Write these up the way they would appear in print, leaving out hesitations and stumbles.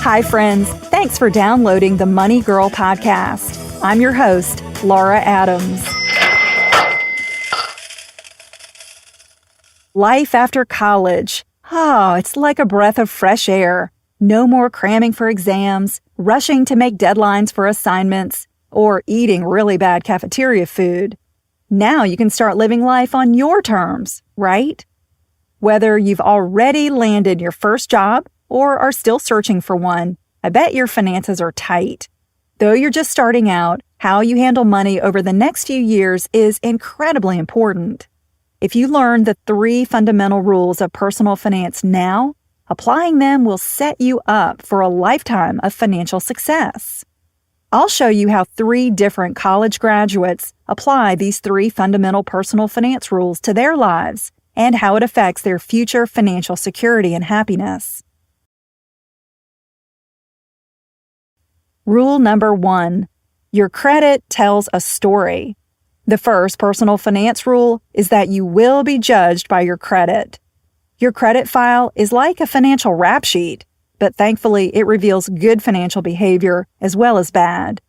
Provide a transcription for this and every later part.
Hi, friends. Thanks for downloading the Money Girl podcast. I'm your host, Laura Adams. Life after college. It's like a breath of fresh air. No more cramming for exams, rushing to make deadlines for assignments, or eating really bad cafeteria food. Now you can start living life on your terms, right? Whether you've already landed your first job or are still searching for one, I bet your finances are tight. Though you're just starting out, how you handle money over the next few years is incredibly important. If you learn the 3 fundamental rules of personal finance now, applying them will set you up for a lifetime of financial success. I'll show you how 3 different college graduates apply these 3 fundamental personal finance rules to their lives and how it affects their future financial security and happiness. Rule number 1. Your credit tells a story. The first personal finance rule is that you will be judged by your credit. Your credit file is like a financial rap sheet, but thankfully it reveals good financial behavior as well as bad.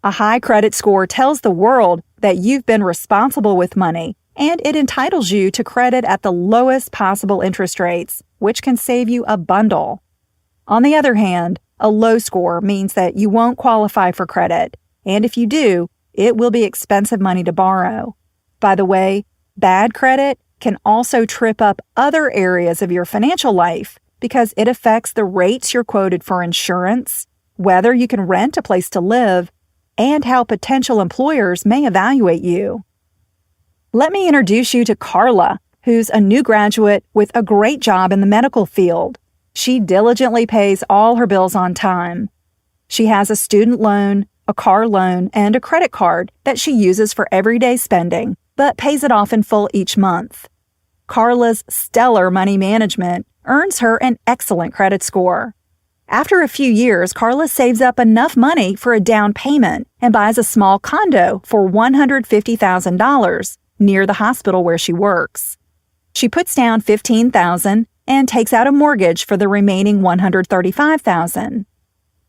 A high credit score tells the world that you've been responsible with money, and it entitles you to credit at the lowest possible interest rates, which can save you a bundle. On the other hand, a low score means that you won't qualify for credit, and if you do, it will be expensive money to borrow. By the way, bad credit can also trip up other areas of your financial life because it affects the rates you're quoted for insurance, whether you can rent a place to live, and how potential employers may evaluate you. Let me introduce you to Carla, who's a new graduate with a great job in the medical field. She diligently pays all her bills on time. She has a student loan, a car loan, and a credit card that she uses for everyday spending, but pays it off in full each month. Carla's stellar money management earns her an excellent credit score. After a few years, Carla saves up enough money for a down payment and buys a small condo for $150,000 near the hospital where she works. She puts down $15,000 and takes out a mortgage for the remaining $135,000.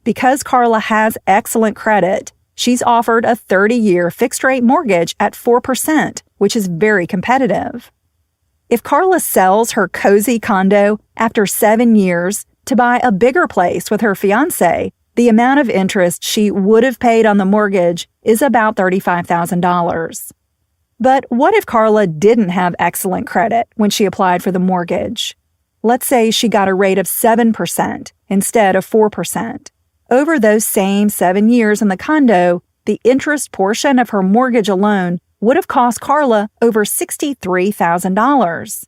Because Carla has excellent credit, she's offered a 30-year fixed-rate mortgage at 4%, which is very competitive. If Carla sells her cozy condo after 7 years to buy a bigger place with her fiancé, the amount of interest she would have paid on the mortgage is about $35,000. But what if Carla didn't have excellent credit when she applied for the mortgage? Let's say she got a rate of 7% instead of 4%. Over those same 7 years in the condo, the interest portion of her mortgage alone would have cost Carla over $63,000.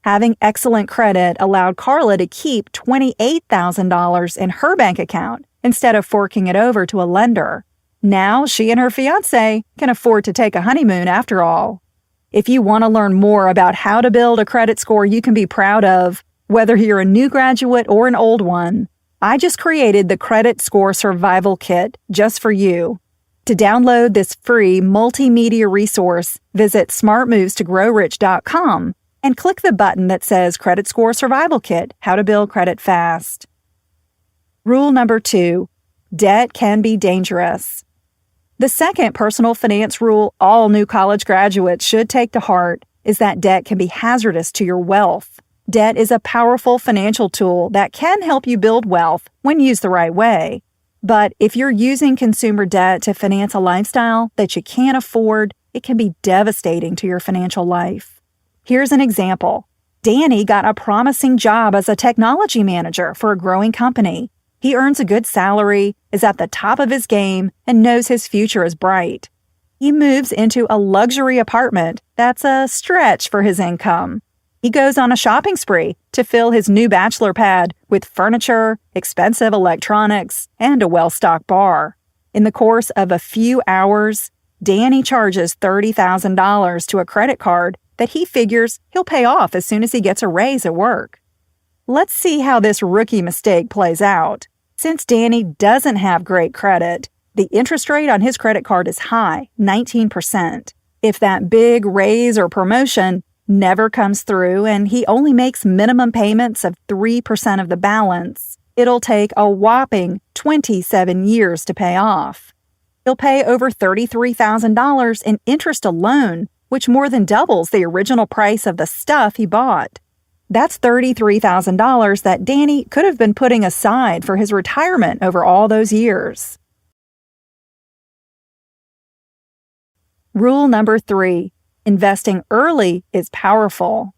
Having excellent credit allowed Carla to keep $28,000 in her bank account instead of forking it over to a lender. Now she and her fiancé can afford to take a honeymoon after all. If you want to learn more about how to build a credit score you can be proud of, whether you're a new graduate or an old one, I just created the Credit Score Survival Kit just for you. To download this free multimedia resource, visit smartmovestogrowrich.com and click the button that says Credit Score Survival Kit, How to Build Credit Fast. Rule number 2, debt can be dangerous. The second personal finance rule all new college graduates should take to heart is that debt can be hazardous to your wealth. Debt is a powerful financial tool that can help you build wealth when used the right way. But if you're using consumer debt to finance a lifestyle that you can't afford, it can be devastating to your financial life. Here's an example. Danny got a promising job as a technology manager for a growing company. He earns a good salary, is at the top of his game, and knows his future is bright. He moves into a luxury apartment that's a stretch for his income. He goes on a shopping spree to fill his new bachelor pad with furniture, expensive electronics, and a well-stocked bar. In the course of a few hours, Danny charges $30,000 to a credit card that he figures he'll pay off as soon as he gets a raise at work. Let's see how this rookie mistake plays out. Since Danny doesn't have great credit, the interest rate on his credit card is high, 19%. If that big raise or promotion never comes through and he only makes minimum payments of 3% of the balance, It'll take a whopping 27 years to pay off. He'll pay over $33,000 in interest alone, which more than doubles the original price of the stuff he bought. That's $33,000 that Danny could have been putting aside for his retirement over all those years. Rule number 3, investing early is powerful.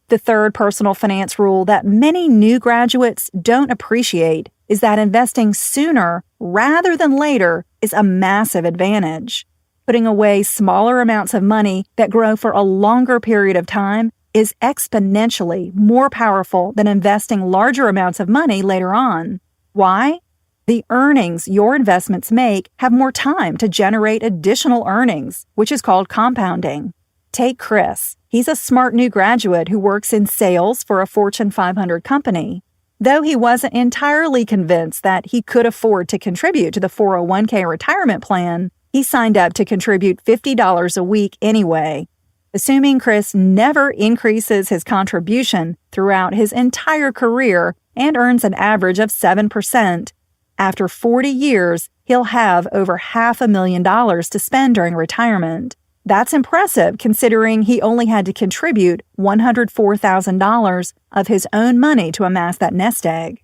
The third personal finance rule that many new graduates don't appreciate is that investing sooner rather than later is a massive advantage. Putting away smaller amounts of money that grow for a longer period of time is exponentially more powerful than investing larger amounts of money later on. Why? The earnings your investments make have more time to generate additional earnings, which is called compounding. Take Chris. He's a smart new graduate who works in sales for a Fortune 500 company. Though he wasn't entirely convinced that he could afford to contribute to the 401k retirement plan, he signed up to contribute $50 a week anyway. Assuming Chris never increases his contribution throughout his entire career and earns an average of 7%, after 40 years, he'll have over $500,000 to spend during retirement. That's impressive considering he only had to contribute $104,000 of his own money to amass that nest egg.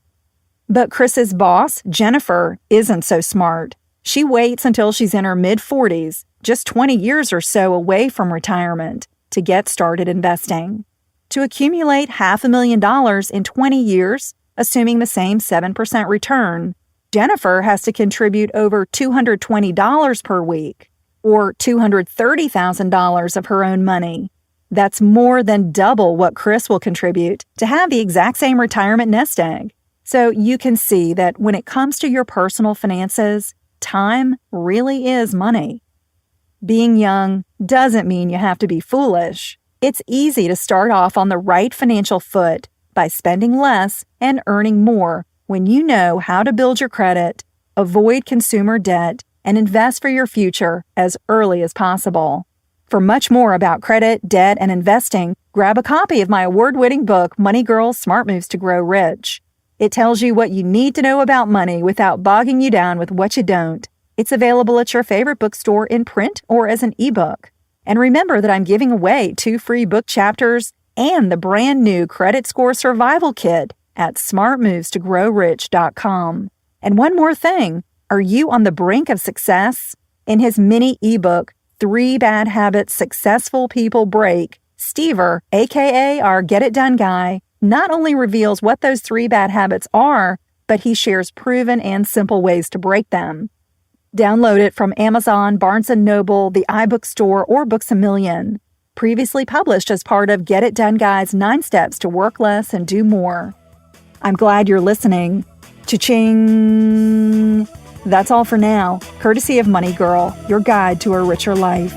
But Chris's boss, Jennifer, isn't so smart. She waits until she's in her mid-40s, just 20 years or so away from retirement, to get started investing. To accumulate $500,000 in 20 years, assuming the same 7% return, Jennifer has to contribute over $220 per week, or $230,000 of her own money. That's more than double what Chris will contribute to have the exact same retirement nest egg. So you can see that when it comes to your personal finances, time really is money. Being young doesn't mean you have to be foolish. It's easy to start off on the right financial foot by spending less and earning more when you know how to build your credit, avoid consumer debt, and invest for your future as early as possible. For much more about credit, debt, and investing, grab a copy of my award-winning book, Money Girl: Smart Moves to Grow Rich. It tells you what you need to know about money without bogging you down with what you don't. It's available at your favorite bookstore in print or as an ebook. And remember that I'm giving away 2 free book chapters and the brand new Credit Score Survival Kit at smartmovestogrowrich.com. And one more thing, are you on the brink of success? In his mini ebook, 3 Bad Habits Successful People Break, Stever, aka our Get It Done guy, not only reveals what those 3 bad habits are, but he shares proven and simple ways to break them. Download it from Amazon, Barnes & Noble, the iBookstore, or Books A Million. Previously published as part of Get It Done Guy's 9 Steps to Work Less and Do More. I'm glad you're listening. Cha-ching! That's all for now, courtesy of Money Girl, your guide to a richer life.